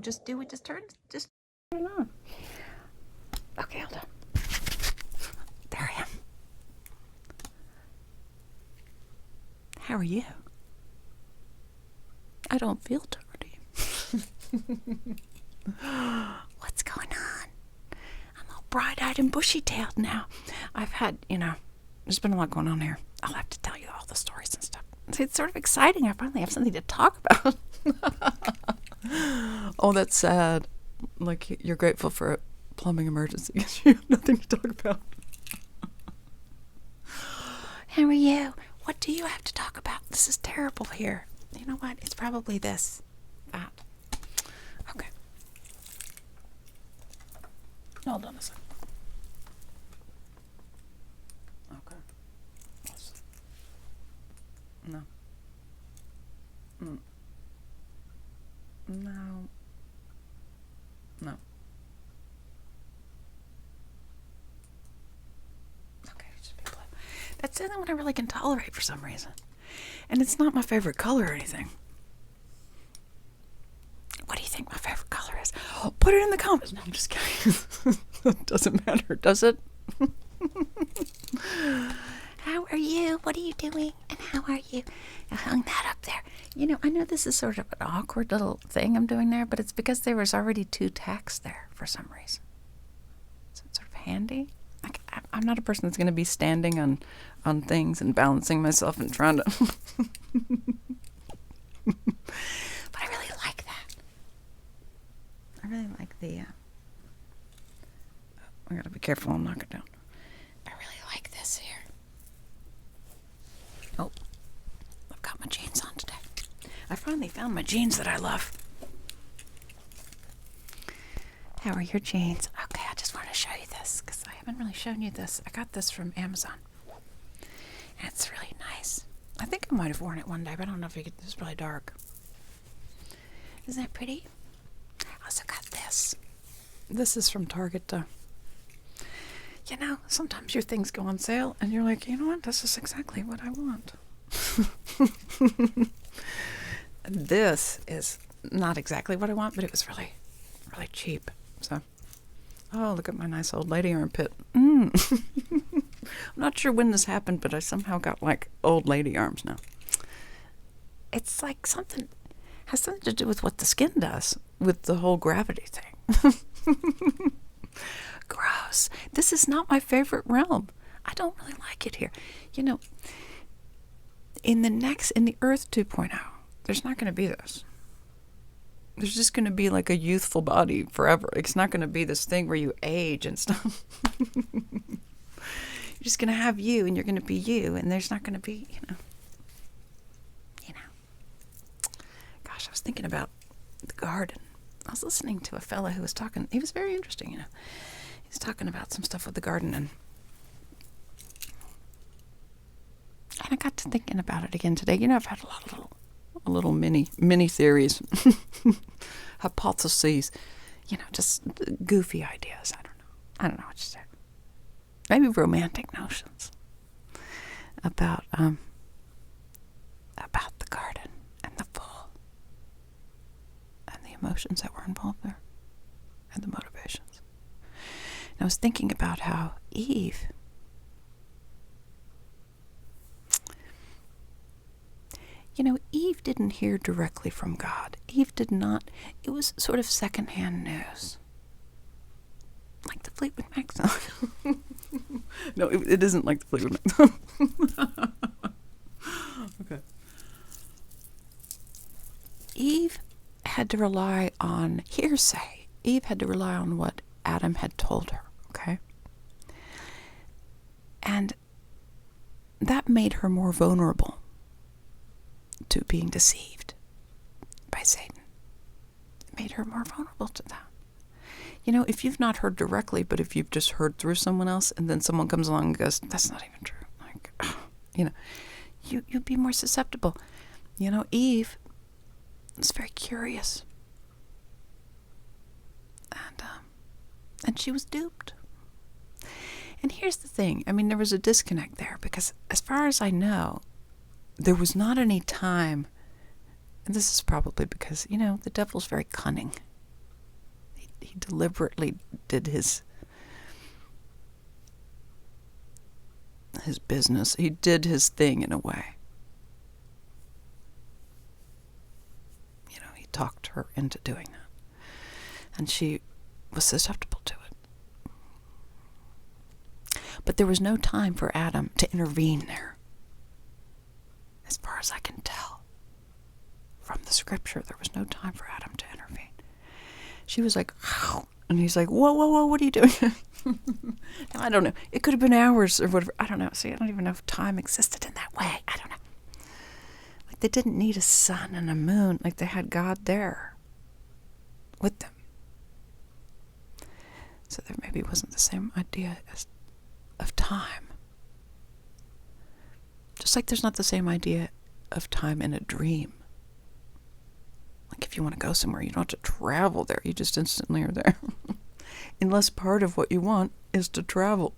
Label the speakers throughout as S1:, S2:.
S1: Just do it. Just turn it on. Okay, hold on. There I am. How are you? I don't feel dirty. What's going on? I'm all bright-eyed and bushy-tailed now. I've had, there's been a lot going on here. I'll have to tell you all the stories and stuff. It's sort of exciting. I finally have something to talk about. Oh, that's sad. Like, you're grateful for a plumbing emergency because you have nothing to talk about. How are you? What do you have to talk about? This is terrible here. You know what? It's probably this. That. Okay. Hold on a second. Okay. No. No. No. Okay, it should be blue. That's the only one I really can tolerate for some reason. And it's not my favorite color or anything. What do you think my favorite color is? Oh, put it in the comments. No, I'm just kidding. It doesn't matter, does it? How are you? What are you doing? And how are you? I hung that up there. I know this is sort of an awkward little thing I'm doing there, but it's because there was already 2 tacks there for some reason. So it's sort of handy. Like, I'm not a person that's going to be standing on things and balancing myself and trying to... But I really like that. I really like the... I gotta be careful, I'll knock it down. I really like this here. Oh, I've got my jeans on today. I finally found my jeans that I love. How are your jeans? Okay, I just want to show you this because I haven't really shown you this. I got this from Amazon. And it's really nice. I think I might have worn it one day, but I don't know if you could. It's really dark. Isn't that pretty? I also got this. This is from Target. Sometimes your things go on sale and you're like, you know what? This is exactly what I want. This is not exactly what I want, but it was really, really cheap. So, oh, look at my nice old lady armpit. I'm not sure when this happened, but I somehow got like old lady arms now. It's like has something to do with what the skin does with the whole gravity thing. Gross. This is not my favorite realm. I don't really like it here. In the Earth 2.0, there's not going to be this. There's just going to be like a youthful body forever. It's not going to be this thing where you age and stuff. You're just going to have you and you're going to be you, and there's not going to be, Gosh, I was thinking about the garden. I was listening to a fella who was talking. He was very interesting, He was talking about some stuff with the garden, and I got to thinking about it again today. I've had a little mini theories, hypotheses, just goofy ideas. I don't know what to say. Maybe romantic notions about the garden and the fall and the emotions that were involved there and the motivations. And I was thinking about how Eve Eve didn't hear directly from God. Eve did not. It was sort of secondhand news. Like the Fleetwood Mac song. No, it isn't like the Fleetwood Mac song. Okay. Eve had to rely on hearsay. Eve had to rely on what Adam had told her, okay? And that made her more vulnerable to being deceived by Satan. It made her more vulnerable to that. If you've not heard directly, but if you've just heard through someone else, and then someone comes along and goes, that's not even true. You'd be more susceptible. Eve was very curious. And she was duped. And here's the thing. There was a disconnect there because as far as I know, there was not any time, and this is probably because, the devil's very cunning. he deliberately did his business. He did his thing in a way. You know, he talked her into doing that. And she was susceptible to it. But there was no time for Adam to intervene there. As far as I can tell from the scripture, there was no time for Adam to intervene. She was like, and he's like, whoa, whoa, whoa, what are you doing? I don't know. It could have been hours or whatever. I don't know. See, I don't even know if time existed in that way. I don't know. Like, they didn't need a sun and a moon. Like, they had God there with them. So there maybe wasn't the same idea of time. Just like there's not the same idea of time in a dream. Like, if you want to go somewhere, you don't have to travel there. You just instantly are there. Unless part of what you want is to travel.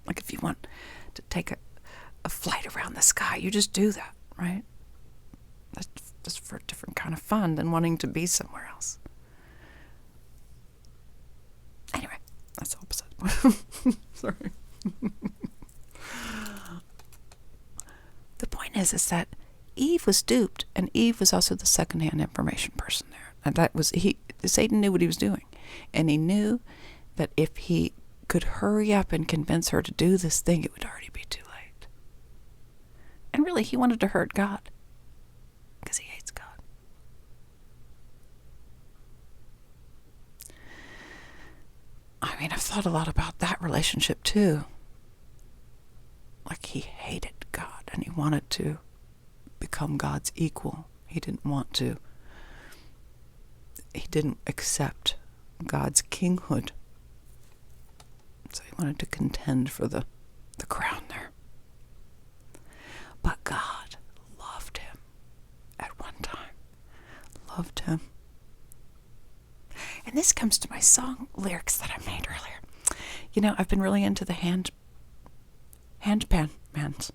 S1: Like, if you want to take a flight around the sky, you just do that, right? That's for a different kind of fun than wanting to be somewhere else. Anyway, that's all besides. Sorry. The point is that Eve was duped, and Eve was also the second-hand information person there. And that was Satan knew what he was doing, and he knew that if he could hurry up and convince her to do this thing, it would already be too late. And really, he wanted to hurt God, because he hates God. I mean, I've thought a lot about that relationship too. Like, he hated God, and he wanted to become God's equal. He didn't accept God's kinghood. So he wanted to contend for the crown there. But God loved him at one time. Loved him. And this comes to my song lyrics that I made earlier. You know, I've been really into the handpan mans.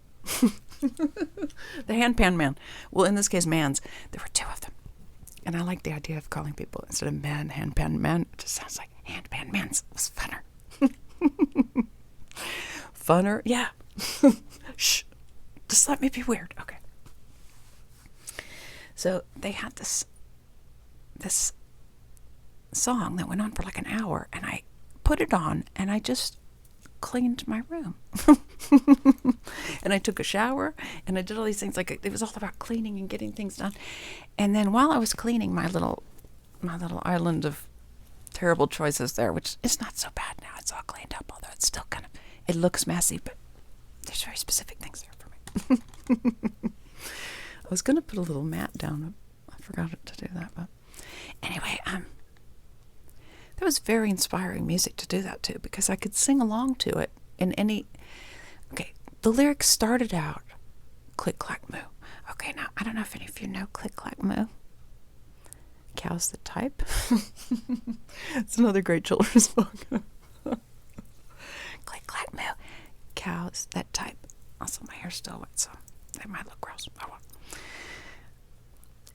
S1: The handpan man. Well, in this case, mans. There were two of them. And I like the idea of calling people, instead of man, handpan man, it just sounds like handpan mans. It was funner. Funner? Yeah. Shh. Just let me be weird. Okay. So they had this song that went on for like an hour, and I put it on, and I just cleaned my room. And I took a shower, and I did all these things. Like, it was all about cleaning and getting things done. And then while I was cleaning my little island of terrible choices there, which is not so bad now, it's all cleaned up, although it's still kind of, it looks messy, but there's very specific things there for me. I was going to put a little mat down. I forgot to do that, but anyway, that was very inspiring music to do that too, because I could sing along to it in any. Okay, the lyrics started out click clack moo. Okay, now I don't know if any of you know click clack moo. Cows that type. It's another great children's book. Click clack moo. Cows that type. Also, my hair's still wet, so they might look gross. Oh well.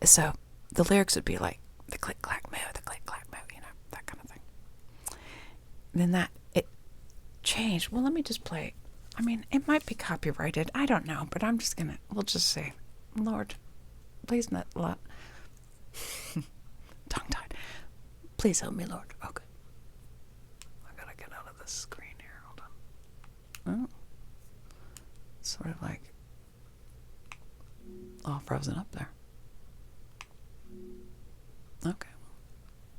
S1: So the lyrics would be like the click clack moo, the click clack moo, you know, that kind of thing. Then it changed. Well, let me just play. I mean, it might be copyrighted. I don't know, but we'll just say, Lord, please not tongue-tied. Please help me, Lord. Okay. I gotta get out of this screen here. Hold on. Oh. Sort of like all frozen up there. Okay.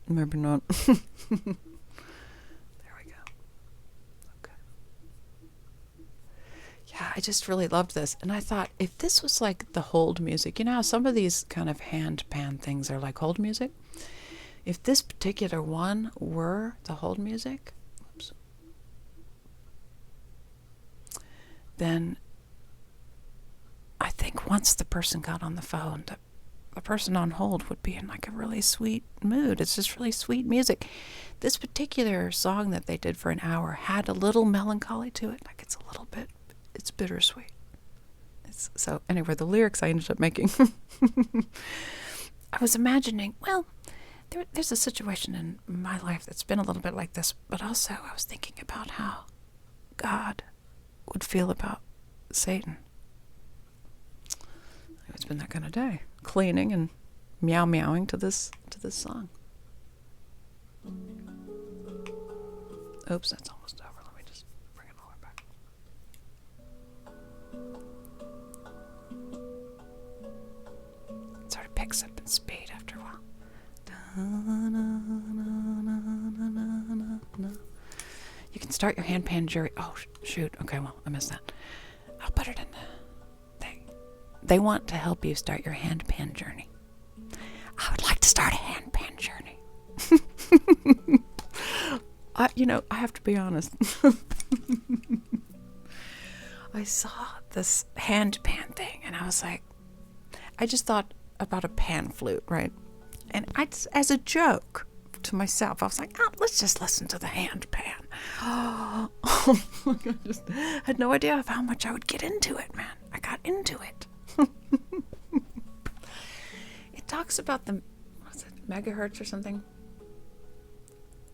S1: Maybe not. There we go. Okay. Yeah, I just really loved this. And I thought, if this was like the hold music, you know how some of these kind of handpan things are like hold music? If this particular one were the hold music, then I think once the person got on the phone, the person on hold would be in like a really sweet mood. It's just really sweet music. This particular song that they did for an hour had a little melancholy to it. Like, it's bittersweet. So anyway, the lyrics I ended up making, I was imagining, well, there's a situation in my life that's been a little bit like this, but also I was thinking about how God would feel about Satan. It's been that kind of day, cleaning and meowing to this song. Oops, that's almost over. Let me just bring it all the way back. It sort of picks up in speed after a while. You can start your handpan jury. Oh, shoot. Okay, well, I missed that. I'll put it in the thing. They want to help you start your handpan journey. I would like to start a handpan journey. I have to be honest. I saw this handpan thing, and I was like, I just thought about a pan flute, right? And as a joke to myself, I was like, let's just listen to the handpan. Oh, I just had no idea of how much I would get into it, man. I got into it. It talks about megahertz or something?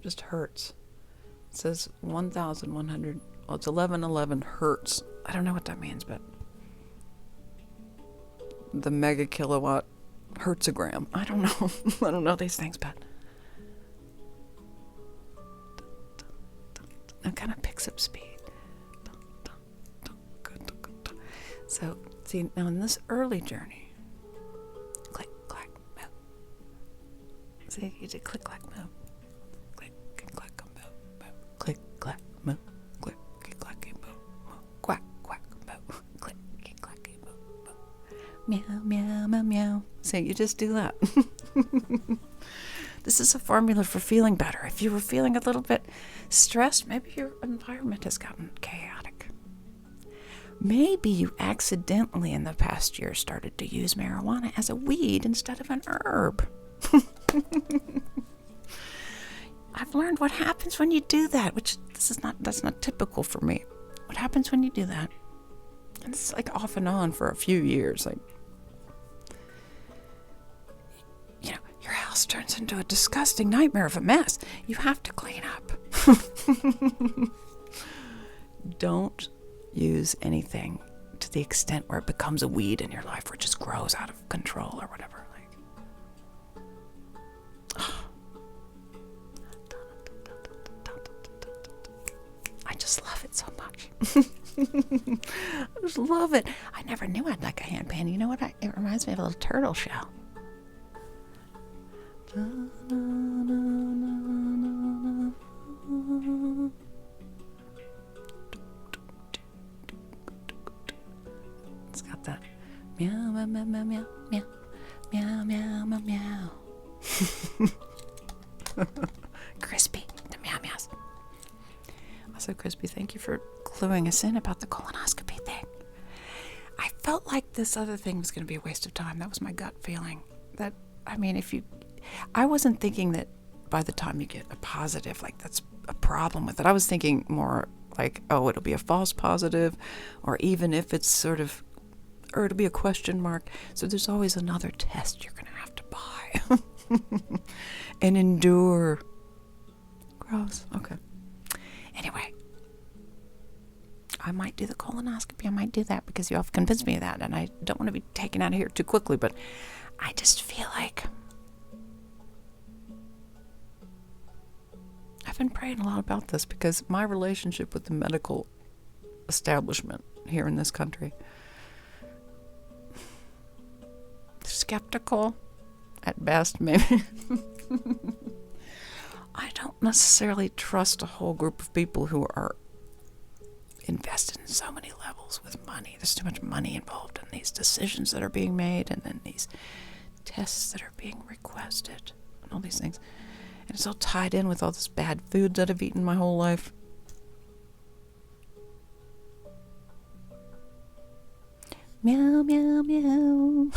S1: Just hertz. It says 1,100. Well, it's 1111 hertz. I don't know what that means, but the mega kilowatt hertzogram. I don't know. I don't know these things, but it kind of picks up speed. So, see, now in this early journey, click, clack, move. See, you did click, clack, move. Click, clack, move, move. Click, clack, move. Click, clack, move, move. Quack, quack, move. Click, clack, move, move. Meow, meow, meow, meow. So you just do that. This is a formula for feeling better. If you were feeling a little bit stressed, maybe your environment has gotten chaotic. Maybe you accidentally in the past year started to use marijuana as a weed instead of an herb. I've learned what happens when you do that, that's not typical for me. What happens when you do that? And it's like off and on for a few years. Like, your house turns into a disgusting nightmare of a mess. You have to clean up. Don't use anything to the extent where it becomes a weed in your life or just grows out of control or whatever. I just love it so much. I just love it. I never knew I'd like a handpan. You know what? It reminds me of a little turtle shell. It's got that meow, meow, meow, meow, meow, meow, meow, meow, meow. Crispy, the meow meows. Also, Crispy, thank you for cluing us in about the colonoscopy thing. I felt like this other thing was going to be a waste of time. That was my gut feeling. I wasn't thinking that by the time you get a positive, like that's a problem with it. I was thinking more like, oh, it'll be a false positive, or even if it's sort of, or it'll be a question mark. So there's always another test you're going to have to buy and endure. Gross. Okay. Anyway, I might do the colonoscopy. I might do that because you all have convinced me of that, and I don't want to be taken out of here too quickly, but I just feel like I've been praying a lot about this because my relationship with the medical establishment here in this country, skeptical at best, maybe. I don't necessarily trust a whole group of people who are invested in so many levels with money. There's too much money involved in these decisions that are being made, and then these tests that are being requested, and all these things. And it's all tied in with all this bad food that I've eaten my whole life. Meow, meow, meow.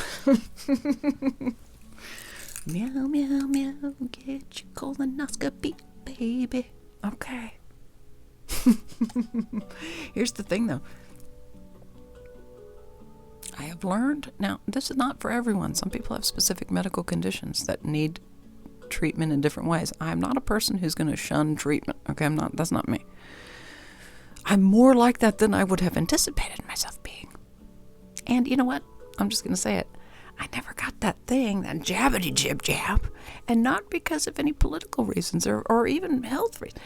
S1: Meow, meow, meow. Get your colonoscopy, baby. Okay. Here's the thing, though. I have learned, now, this is not for everyone. Some people have specific medical conditions that need treatment in different ways. I'm not a person who's going to shun treatment. Okay, that's not me. I'm more like that than I would have anticipated myself being. And you know what? I'm just going to say it. I never got that thing, that jabbity jib jab, and not because of any political reasons or even health reasons.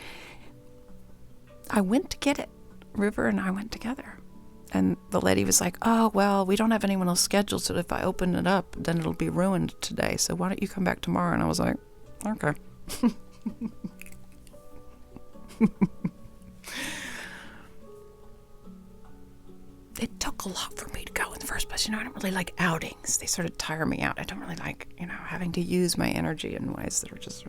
S1: I went to get it. River and I went together. And the lady was like, oh, well, we don't have anyone else scheduled, so if I open it up, then it'll be ruined today. So why don't you come back tomorrow? And I was like, okay. It took a lot for me to go in the first place. I don't really like outings. They sort of tire me out. I don't really like, having to use my energy in ways that are just...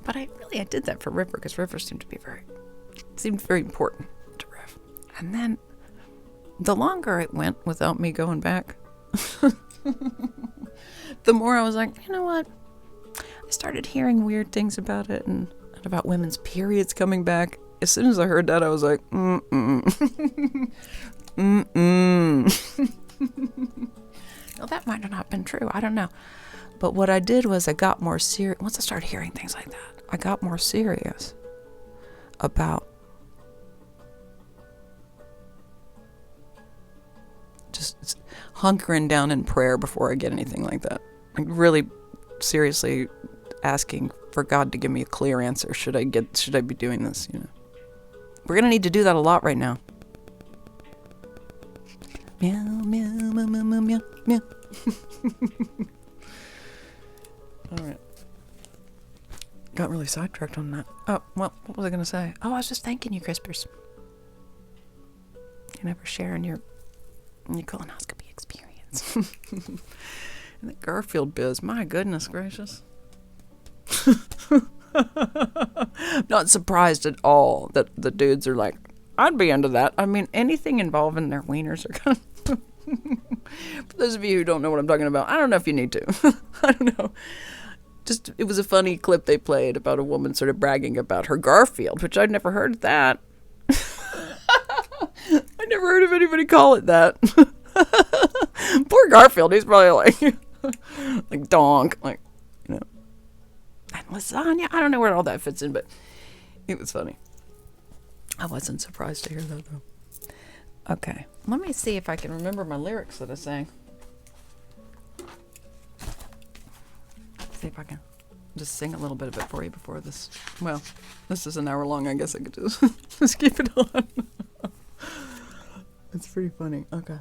S1: But I did that for River, because River seemed very important to Riv. And then the longer it went without me going back, the more I was like, you know what? I started hearing weird things about it and about women's periods coming back. As soon as I heard that, I was like, Well, that might not have been true. I don't know. But what I did was I got more serious. Once I started hearing things like that, I got more serious about just hunkering down in prayer before I get anything like that. Like really seriously asking for God to give me a clear answer. Should I be doing this? We're going to need to do that a lot right now. Meow, meow, meow, meow, meow, meow, meow. All right. Got really sidetracked on that. Oh, well, what was I going to say? Oh, I was just thanking you, Crispers. You never sharing your colonoscopy experience. And the Garfield biz, my goodness gracious. I'm not surprised at all that the dudes are like, I'd be into that. I mean, anything involving their wieners are kind of... For those of you who don't know what I'm talking about, I don't know if you need to. I don't know. Just, it was a funny clip they played about a woman sort of bragging about her Garfield, which I'd never heard that. I never heard of anybody call it that. Poor Garfield, he's probably like donk, and lasagna. I don't know where all that fits in, but it was funny. I wasn't surprised to hear that, though. Okay, let me see if I can remember my lyrics that I sang. See if I can just sing a little bit of it for you before this. Well, this is an hour long. I guess I could just keep it on. It's pretty funny. Okay.